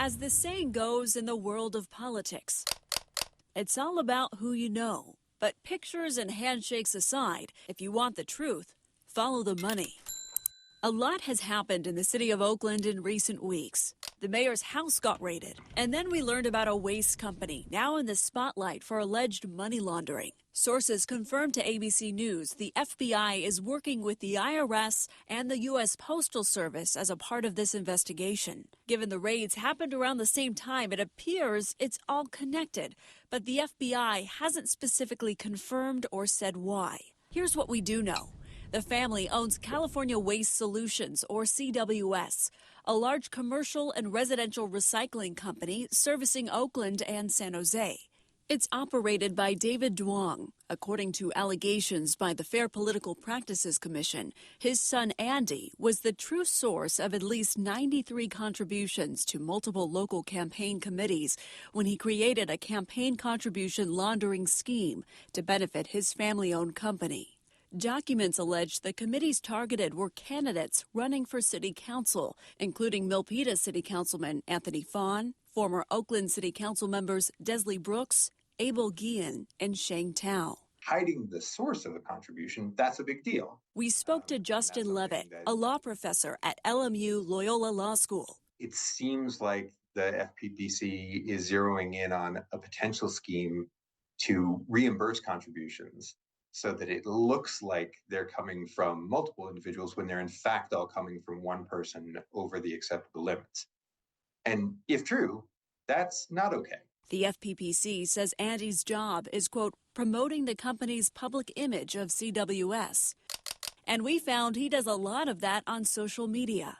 As the saying goes in the world of politics, it's all about who you know. But pictures and handshakes aside, if you want the truth, follow the money. A lot has happened in the city of Oakland in recent weeks. The mayor's house got raided, and then we learned about a waste company now in the spotlight for alleged money laundering. Sources confirmed to ABC News the FBI is working with the IRS and the U.S. Postal Service as a part of this investigation. Given the raids happened around the same time, it appears it's all connected, but the FBI hasn't specifically confirmed or said why. Here's what we do know. The family owns California Waste Solutions, or CWS, a large commercial and residential recycling company servicing Oakland and San Jose. It's operated by David Duong. According to allegations by the Fair Political Practices Commission, his son Andy was the true source of at least 93 contributions to multiple local campaign committees when he created a campaign contribution laundering scheme to benefit his family-owned company. Documents allege the committees targeted were candidates running for city council, including Milpitas City Councilman Anthony Phan, former Oakland City Council members Desley Brooks, Abel Guillen, and Sheng Tao. Hiding the source of a contribution, that's a big deal. We spoke to Justin Levitt, a law professor at LMU Loyola Law School. It seems like the FPPC is zeroing in on a potential scheme to reimburse contributions so that it looks like they're coming from multiple individuals when they're in fact all coming from one person over the acceptable limits. And if true, that's not okay. The FPPC says Andy's job is, quote, promoting the company's public image of CWS. And we found he does a lot of that on social media,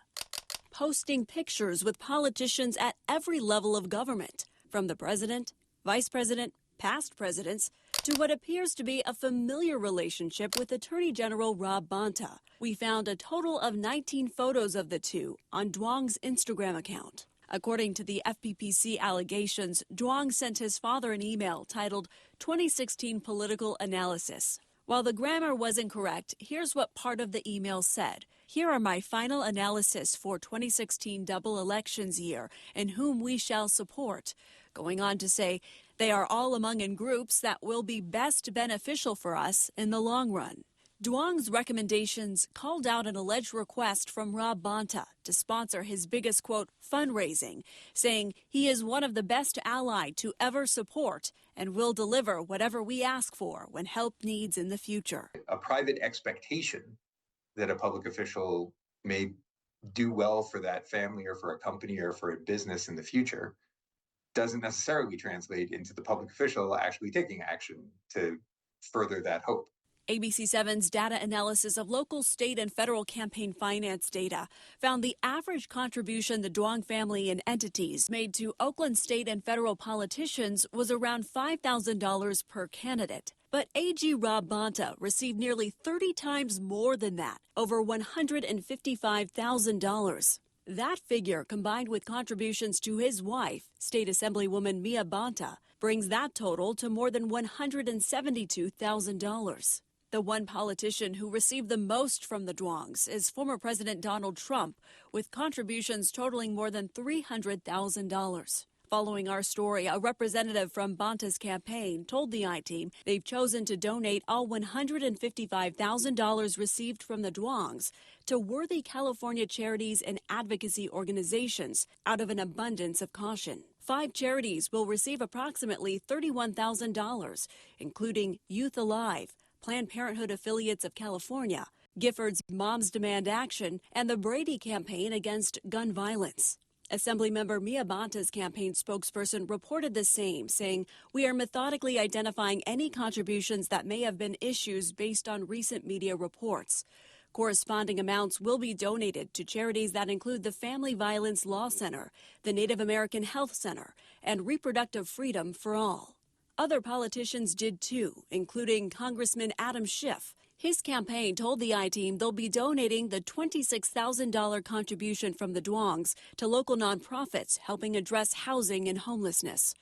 posting pictures with politicians at every level of government, from the president, vice president, past presidents, to what appears to be a familiar relationship with Attorney General Rob Bonta. We found a total of 19 photos of the two on Duong's Instagram account. According to the FPPC allegations, Duong sent his father an email titled 2016 Political Analysis. While the grammar was incorrect, here's what part of the email said. Here are my final analysis for 2016 double elections year and whom we shall support. Going on to say, they are all among in groups that will be best beneficial for us in the long run. Duong's recommendations called out an alleged request from Rob Bonta to sponsor his biggest, quote, fundraising, saying he is one of the best allied to ever support and will deliver whatever we ask for when help needs in the future. A private expectation that a public official may do well for that family or for a company or for a business in the future doesn't necessarily translate into the public official actually taking action to further that hope. ABC7's data analysis of local, state, and federal campaign finance data found the average contribution the Duong family and entities made to Oakland state and federal politicians was around $5,000 per candidate. But AG Rob Bonta received nearly 30 times more than that, over $155,000. That figure, combined with contributions to his wife, State Assemblywoman Mia Bonta, brings that total to more than $172,000. The one politician who received the most from the Duongs is former President Donald Trump, with contributions totaling more than $300,000. Following our story, a representative from Bonta's campaign told the I-Team they've chosen to donate all $155,000 received from the Duongs to worthy California charities and advocacy organizations out of an abundance of caution. 5 charities will receive approximately $31,000, including Youth Alive, Planned Parenthood Affiliates of California, Gifford's Moms Demand Action, and the Brady Campaign Against Gun Violence. Assemblymember Mia Bonta's campaign spokesperson reported the same, saying, "We are methodically identifying any contributions that may have been issues based on recent media reports. Corresponding amounts will be donated to charities that include the Family Violence Law Center, the Native American Health Center, and Reproductive Freedom for All." Other politicians did too, including Congressman Adam Schiff. His campaign told the I-Team they'll be donating the $26,000 contribution from the Duongs to local nonprofits helping address housing and homelessness.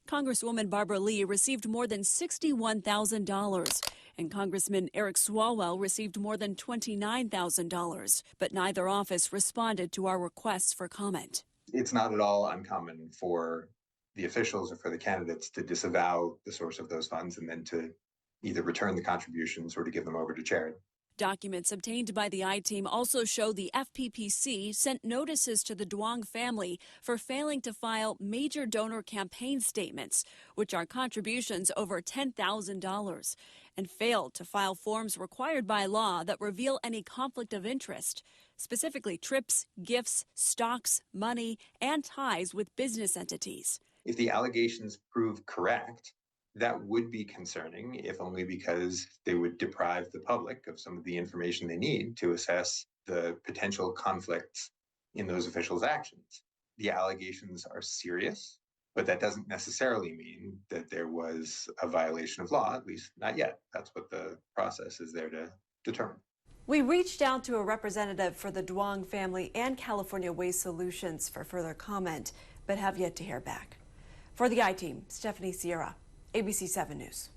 Congresswoman Barbara Lee received more than $61,000, and Congressman Eric Swalwell received more than $29,000, but neither office responded to our requests for comment. It's not at all uncommon for the officials or for the candidates to disavow the source of those funds and then to either return the contributions or to give them over to charity. Documents obtained by the I-Team also show the FPPC sent notices to the Duong family for failing to file major donor campaign statements, which are contributions over $10,000, and failed to file forms required by law that reveal any conflict of interest, specifically trips, gifts, stocks, money, and ties with business entities. If the allegations prove correct, that would be concerning, if only because they would deprive the public of some of the information they need to assess the potential conflicts in those officials' actions. The allegations are serious, but that doesn't necessarily mean that there was a violation of law, at least not yet. That's what the process is there to determine. We reached out to a representative for the Duong family and California Waste Solutions for further comment, but have yet to hear back. For the I-Team, Stephanie Sierra, ABC 7 News.